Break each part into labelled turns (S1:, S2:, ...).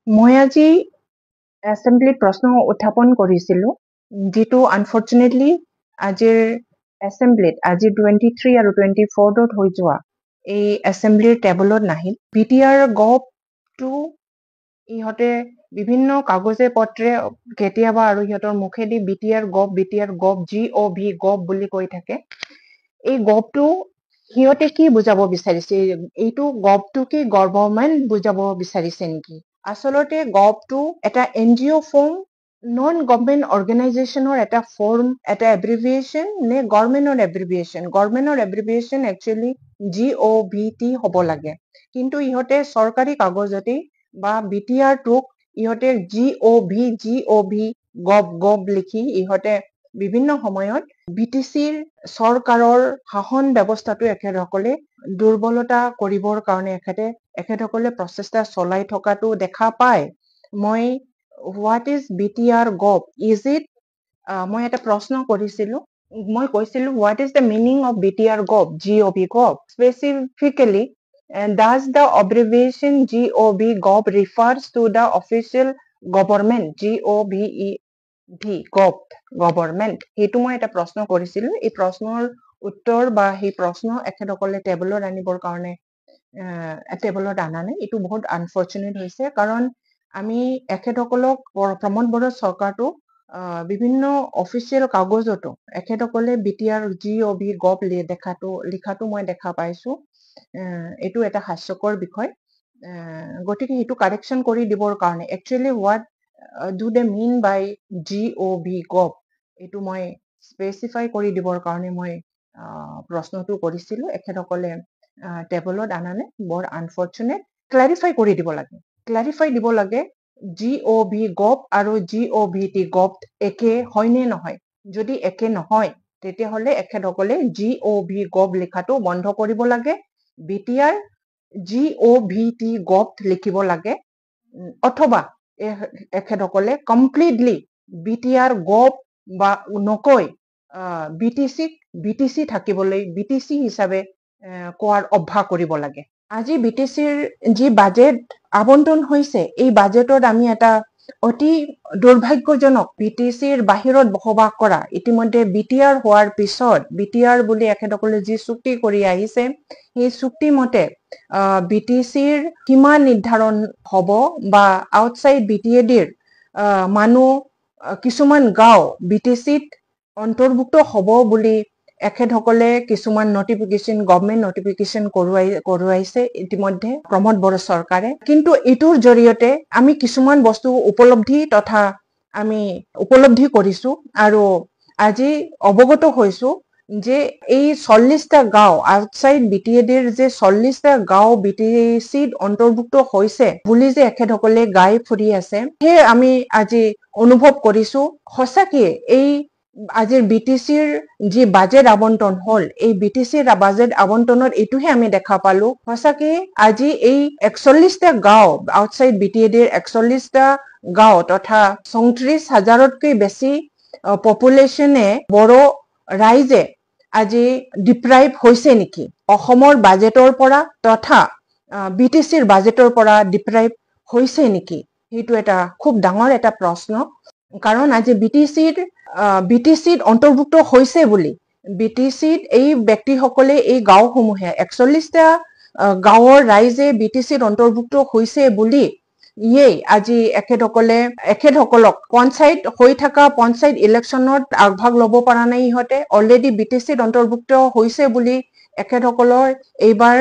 S1: মই আজি এছেম্বলিত প্ৰশ্ন উত্থাপন কৰিছিলোঁ, যিটো আনফৰ্চুনেটলি আজিৰ এছেম্বলিত আজি 23 আৰু 24ত হৈ যোৱা এই এছেম্বলিৰ টেবুলত নাহিল। BTR গভটো ইহঁতে বিভিন্ন কাগজে পত্ৰে কেতিয়াবা আৰু ইহঁতৰ মুখেদি BTR গভ GOV গভ বুলি কৈ থাকে। এই গভটো সিহঁতে কি বুজাব বিচাৰিছে? এইটো গভটো কি গভৰ্ণমেণ্ট বুজাব বিচাৰিছে নেকি? আচলতে গভটো এটা NGO ফৰ্ম, নন গভৰ্ণমেণ্ট অৰ্গেনাইজেশ্যনৰ এটা ফৰ্ম, এটা এব্ৰিভিয়েশ্যন নে গভৰ্ণমেণ্টৰ এব্ৰিভিয়েশ্যন? গভৰ্ণমেণ্টৰ এব্ৰিভিয়েশ্যন একচুৱেলি GOVT হ'ব লাগে, কিন্তু ইহঁতে চৰকাৰী কাগজতেই বা BTR-টোক ইহঁতে GOV গভ লিখি ইহঁতে বিভিন্ন সময়ত BTC-ৰ চৰকাৰৰ শাসন ব্যৱস্থাটো এখেতসকলে দুৰ্বলতা কৰিবৰ কাৰণে এখেতসকলে প্ৰচেষ্টা চলাই থকাটো দেখা পায়। মই what is BTR gov? Is it, মই এটা প্ৰশ্ন কৰিছিলোঁ, মই কৈছিলোঁ what is the meaning of BTR gov, GOV gov? Specifically, does the abbreviation GOV gov refers to the official government government? সেইটো মই এটা প্ৰশ্ন কৰিছিলোঁ। এই প্ৰশ্নৰ উত্তৰ বা সেই প্ৰশ্ন এখেতসকলে টেবুলত আনিবৰ কাৰণে টেবুলত আনা নাই। এইটো বহুত আনফৰ্চুনেট হৈছে, কাৰণ আমি এখেতসকলক প্ৰমোদ বড়ো চৰকাৰটো বিভিন্ন অফিচিয়েল কাগজতো এখেতসকলে BTR GOV গভ লিখাটো মই দেখা পাইছোঁ। এইটো এটা হাস্যকৰ বিষয়। গতিকে সেইটো কাৰেকশ্যন কৰি দিবৰ কাৰণে actually what do they mean by GOV gov, এইটো মই স্পেচিফাই কৰি দিবৰ কাৰণে মই প্ৰশ্নটো কৰিছিলোঁ। এখেতসকলে টেবুলত আনা নাই, বৰ আনফৰ্চুনেট। ক্লাৰিফাই কৰি দিব লাগে, ক্লাৰিফাই দিব লাগে GOV গভ আৰু GOVT গভ একে হয় নে নহয়। যদি একে নহয়, তেতিয়াহ'লে এখেতসকলে GOV গভ লিখাটো বন্ধ কৰিব লাগে, BTR GOVT গভ লিখিব লাগে, অথবা এখেতসকলে কমপ্লিটলি BTR গভ বা নকৈ BTC থাকিবলৈ BTC হিচাপে কোৱাৰ অভ্যাস কৰিব লাগে। আজি BTCৰ যি বাজেট আবণ্টন হৈছে, এই বাজেটত আমি এটা অতি দুৰ্ভাগ্যজনক BTCৰ বাহিৰত বসবাস কৰা, ইতিমধ্যে BTR হোৱাৰ পিছত BTR বুলি এখেতসকলে যি চুক্তি কৰি আহিছে, সেই চুক্তি মতে BTCৰ কিমান নিৰ্ধাৰণ হ'ব বা আউটসাইড BTADৰ মানুহ কিছুমান গাঁও BTCত অন্তৰ্ভুক্ত হ'ব বুলি এখেতসকলে কিছুমান নটিফিকেশ্যন, গভৰ্ণমেণ্ট নটিফিকেশ্যন কৰোৱাইছে ইতিমধ্যে প্ৰমোদ বড়ো চৰকাৰে। কিন্তু এইটোৰ জৰিয়তে আমি কিছুমান বস্তু উপলব্ধি কৰিছো আৰু আজি অৱগত হৈছো যে এই 40টা গাঁও আউটসাইড BTADৰ যে 40টা গাঁও BTCত অন্তৰ্ভুক্ত হৈছে বুলি যে এখেতসকলে গাই ফুৰি আছে, সেয়ে আমি আজি অনুভৱ কৰিছো সঁচাকে এই আজিৰ BTCৰ যি বাজেট আবণ্টন হ'ল, এই BTCৰ বাজেট আবণ্টনত এইটোহে আমি দেখা পালো, সঁচাকে আজি এই 41টা গাঁও আউটসাইড BTADৰ 41টা গাঁও তথা 34,000তকৈ বেছি পপুলেশ্যনে বড়ো ৰাইজে আজি ডিপ্ৰাইভ হৈছে নেকি অসমৰ বাজেটৰ পৰা তথা BTCৰ বাজেটৰ পৰা ডিপ্ৰাইভ হৈছে নেকি? সেইটো এটা খুব ডাঙৰ এটা প্ৰশ্ন। কাৰণ আজি BTCত অন্তৰ্ভুক্ত হৈছে বুলি BTCত এই ব্যক্তিসকলে এই গাঁওসমূহে 41টা গাঁৱৰ ৰাইজে BTCত অন্তৰ্ভুক্ত হৈছে বুলি আজি এখেতসকলক পঞ্চায়ত হৈ থকা পঞ্চায়ত ইলেকশ্যনত আগভাগ ল'ব পৰা নাই। ইহঁতে অলৰেডি BTCত অন্তৰ্ভুক্ত হৈছে বুলি এখেতসকলৰ এইবাৰ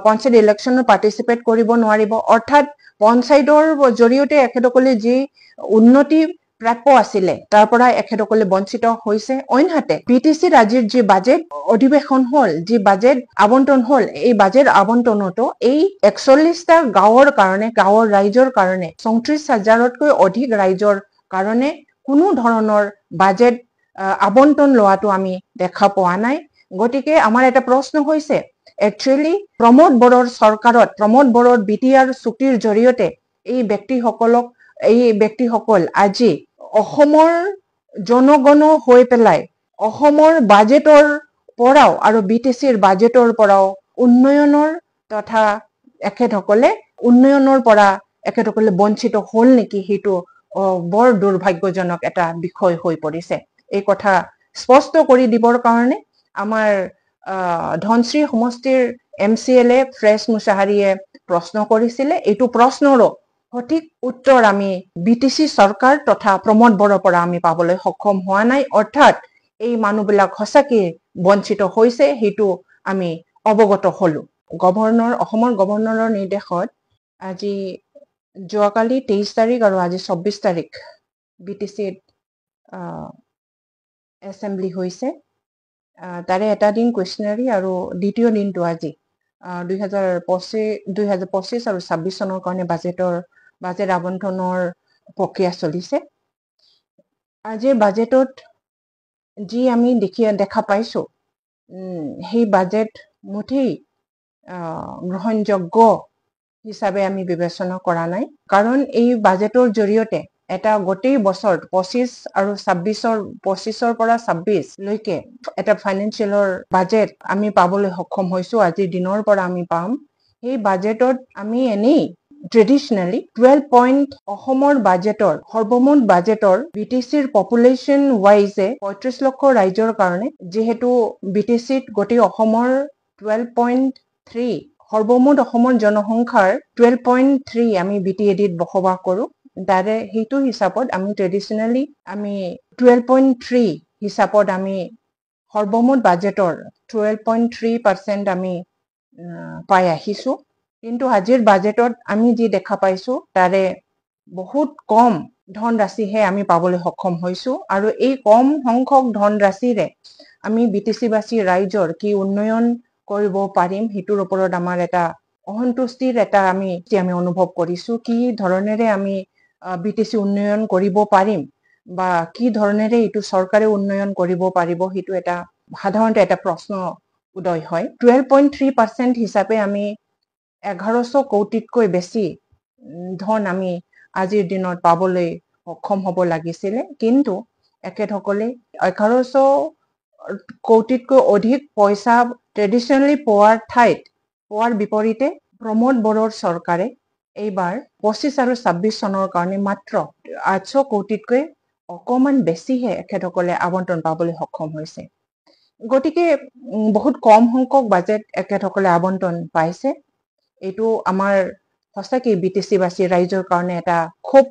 S1: পঞ্চায়ত ইলেকশ্যনত পাৰ্টিচিপেট কৰিব নোৱাৰিব, অৰ্থাৎ পঞ্চায়তৰ জৰিয়তে এখেতসকলে যি উন্নতি প্ৰাপ্য আছিলে তাৰ পৰা এখেতসকলে বঞ্চিত হৈছে। অন্যহাতে BTCৰ আজিৰ যি বাজেট অধিৱেশন হ'ল, যি বাজেট আবণ্টন হ'ল, এই বাজেট আবণ্টনতো এই 41টা গাঁৱৰ ৰাইজৰ কাৰণে 34,000তকৈ অধিক ৰাইজৰ কাৰণে কোনো ধৰণৰ বাজেট আবণ্টন লোৱাটো আমি দেখা পোৱা নাই। গতিকে আমাৰ এটা প্ৰশ্ন হৈছে, একচুৱেলি প্ৰমোদ বড়োৰ চৰকাৰত প্ৰমোদ বড়োৰ BTR চুক্তিৰ জৰিয়তে এই ব্যক্তিসকল আজি অসমৰ জনগণ হৈ পেলাই অসমৰ বাজেটৰ পৰাও আৰু BTCৰ বাজেটৰ পৰাও উন্নয়নৰ তথা এখেতসকলে উন্নয়নৰ পৰা এখেতসকলে বঞ্চিত হল নেকি সেইটো বৰ দুৰ্ভাগ্যজনক এটা বিষয় হৈ পৰিছে। এই কথা স্পষ্ট কৰি দিবৰ কাৰণে আমাৰ ধনশ্ৰী সমষ্টিৰ MCLA ফ্ৰেছ মুছাহাৰীয়ে প্ৰশ্ন কৰিছিলে। এইটো প্ৰশ্নৰো সঠিক উত্তৰ আমি BTC চৰকাৰ তথা প্ৰমোদ বড়োৰ পৰা আমি পাবলৈ সক্ষম হোৱা নাই। অৰ্থাৎ এই মানুহবিলাক সঁচাকৈ বঞ্চিত হৈছে সেইটো আমি অৱগত হলো। অসমৰ গভৰ্ণৰৰ নিৰ্দেশত আজি যোৱাকালি 23 তাৰিখ আৰু আজি 24 তাৰিখ BTCত এছেম্বলি হৈছে। তাৰে এটা দিন কুৱেশ্যনাৰী আৰু দ্বিতীয় দিনটো আজি 2025 আৰু 26 চনৰ কাৰণে বাজেট আবণ্টনৰ প্ৰক্ৰিয়া চলিছে। আজিৰ বাজেটত যি আমি দেখা পাইছো সেই বাজেট মুঠেই গ্ৰহণযোগ্য হিচাপে আমি বিবেচনা কৰা নাই। কাৰণ এই বাজেটৰ জৰিয়তে এটা গোটেই বছৰ 25 আৰু 25ৰ পৰা 26 লৈকে এটা ফাইনেন্সিয়েলৰ বাজেট আমি পাবলৈ সক্ষম হৈছো। আজিৰ দিনৰ পৰা আমি পাম। সেই বাজেটত আমি এনেই ট্ৰেডিশনেলি 12 পইণ্ট অসমৰ বাজেটৰ সৰ্বমুঠ বাজেটৰ BTCৰ পপুলেশ্যন ৱাইজে 35 লক্ষ ৰাইজৰ কাৰণে, যিহেতু BTCত গোটেই অসমৰ 12.3 সৰ্বমুঠ অসমৰ জনসংখ্যাৰ 12.3 আমি BTADত বসবাস কৰো। তাৰে সেইটো হিচাপত আমি ট্ৰেডিশনেলি আমি 12.3 হিচাপত আমি সৰ্বমুঠ বাজেটৰ 12.3% আমি পাই আহিছো। কিন্তু আজিৰ বাজেটত আমি যি দেখা পাইছো তাৰে বহুত কম ধনৰাশিহে আমি পাবলৈ সক্ষম হৈছো। আৰু এই কম সংখ্যক ধনৰাশিৰে আমি BTCবাসী ৰাইজৰ কি উন্নয়ন কৰিব পাৰিম সেইটোৰ ওপৰত আমাৰ এটা অসন্তুষ্টিৰ এটা আমি অনুভৱ কৰিছো। কি ধৰণেৰে আমি BTC উন্নয়ন কৰিব পাৰিম বা কি ধৰণেৰে এইটো চৰকাৰে উন্নয়ন কৰিব পাৰিব সেইটো এটা সাধাৰণতে এটা প্ৰশ্ন উদয় হয়। 12.3% হিচাপে আমি 1100 কোটিতকৈ বেছি ধন আমি আজিৰ দিনত পাবলৈ সক্ষম হ'ব লাগিছিলে। কিন্তু এখেতসকলে 1100 কোটিতকৈ অধিক পইচা ট্ৰেডিশনেলি পোৱাৰ বিপৰীতে প্ৰমোদ বড়োৰ চৰকাৰে এইবাৰ 25 আৰু 26 চনৰ কাৰণে মাত্ৰ 800 কোটিতকৈ অকমান বেছিহে এখেতসকলে আবণ্টন পাবলৈ সক্ষম হৈছে। গতিকে বহুত কম সংখ্যক বাজেট এখেতসকলে আবণ্টন পাইছে। এইটো আমাৰ সঁচাকৈ BTCবাসী ৰাইজৰ কাৰণে এটা খুব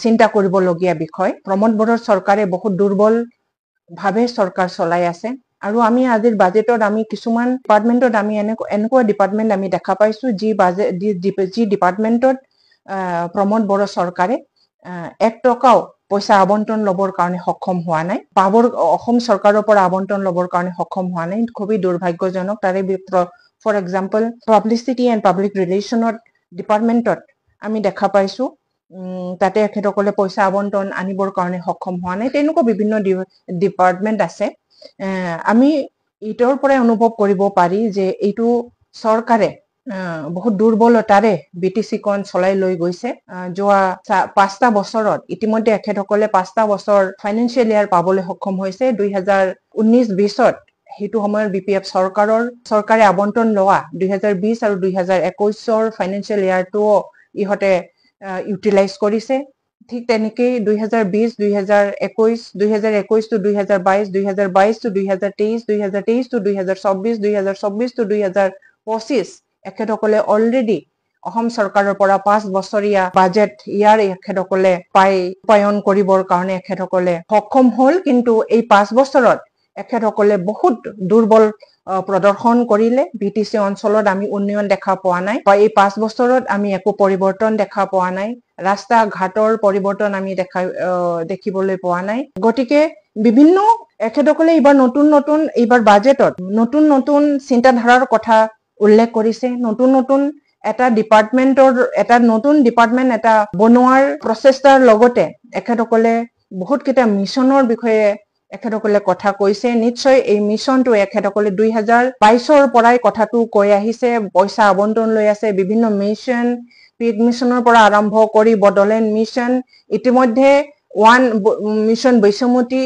S1: চিন্তা কৰিবলগীয়া বিষয়। প্ৰমোদ বড়োৰ চৰকাৰে বহুত দুৰ্বল ভাৱে চৰকাৰ চলাই আছে। আৰু আমি আজিৰ বাজেটত আমি কিছুমান ডিপাৰ্টমেণ্টত আমি এনেকুৱা ডিপাৰ্টমেণ্ট আমি দেখা পাইছো যি ডিপাৰ্টমেণ্টত প্ৰমোদ বড়ো চৰকাৰে 1 টকাও পইচা আবণ্টন ল'বৰ কাৰণে সক্ষম হোৱা নাই। অসম চৰকাৰৰ পৰা আবণ্টন ল'বৰ কাৰণে সক্ষম হোৱা নাই। খুবেই দুৰ্ভাগ্যজনক। তাৰে for example publicity and public ৰিলেশ্যনৰ ডিপাৰ্টমেণ্টত আমি দেখা পাইছো তাতে এখেতসকলে পইচা আবণ্টন আনিবৰ কাৰণে সক্ষম হোৱা নাই। তেনেকুৱা বিভিন্ন ডিপাৰ্টমেণ্ট আছে। আমি এইটোৰ পৰাই অনুভৱ কৰিব পাৰি যে এইটো চৰকাৰে বহুত দুৰ্বলতাৰে BTCখন চলাই লৈ গৈছে। যোৱা 5টা বছৰত ইতিমধ্যে এখেতসকলে 5টা বছৰ ফাইনেন্সিয়েল ইয়াৰ পাবলৈ সক্ষম হৈছে। 2019-20ত সেইটো সময়ৰ BPF চৰকাৰে আবণ্টন লোৱা 2020 আৰু 2021ৰ ফাইনেন্সিয়েল ইয়াৰটো ইহঁতে ইউটিলাইজ কৰিছে। ঠিক তেনেকেই 2020, 2021, 2021 to 2022, 2022 to 2023, 2023 to 2024, 2024 to 2025 এখেতসকলে already Assam চৰকাৰৰ পৰা 5 বছৰীয়া বাজেট ইয়াৰ এখেতসকলে ৰূপায়ণ কৰিবৰ কাৰণে এখেতসকলে সক্ষম হ'ল। কিন্তু এই 5 বছৰত এখেতসকলে বহুত দুৰ্বল প্ৰদৰ্শন কৰিলে। BTC অঞ্চলত আমি উন্নয়ন দেখা পোৱা নাই বা এই 5 বছৰত আমি একো পৰিৱৰ্তন দেখা পোৱা নাই। ৰাস্তা ঘাটৰ পৰিৱৰ্তন আমি দেখিবলৈ পোৱা নাই। গতিকে বিভিন্ন এখেতসকলে এইবাৰ বাজেটত নতুন চিন্তাধাৰাৰ কথা উল্লেখ কৰিছে। নতুন এটা নতুন ডিপাৰ্টমেণ্ট এটা বনোৱাৰ প্ৰচেষ্টাৰ লগতে এখেতসকলে বহুত কেইটা মিছনৰ বিষয়ে এখেতসকলে কথা কৈছে। নিশ্চয় এই মিছনটো এখেতসকলে 2022ৰ পৰাই কথাটো কৈ আহিছে। পইচা আবণ্টন লৈ আছে। বিভিন্ন মিছন, পিক মিছনৰ পৰা আৰম্ভ কৰি বড়োলেণ্ড মিছন, ইতিমধ্যে মিছন বৈশ্যমতী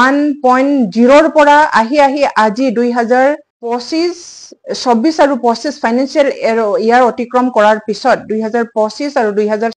S1: 1.0ৰ পৰা আহি আজি 24 আৰু 25 ফাইনেন্সিয়েল ইয়াৰ অতিক্ৰম কৰাৰ পিছত 2025 আৰু 2026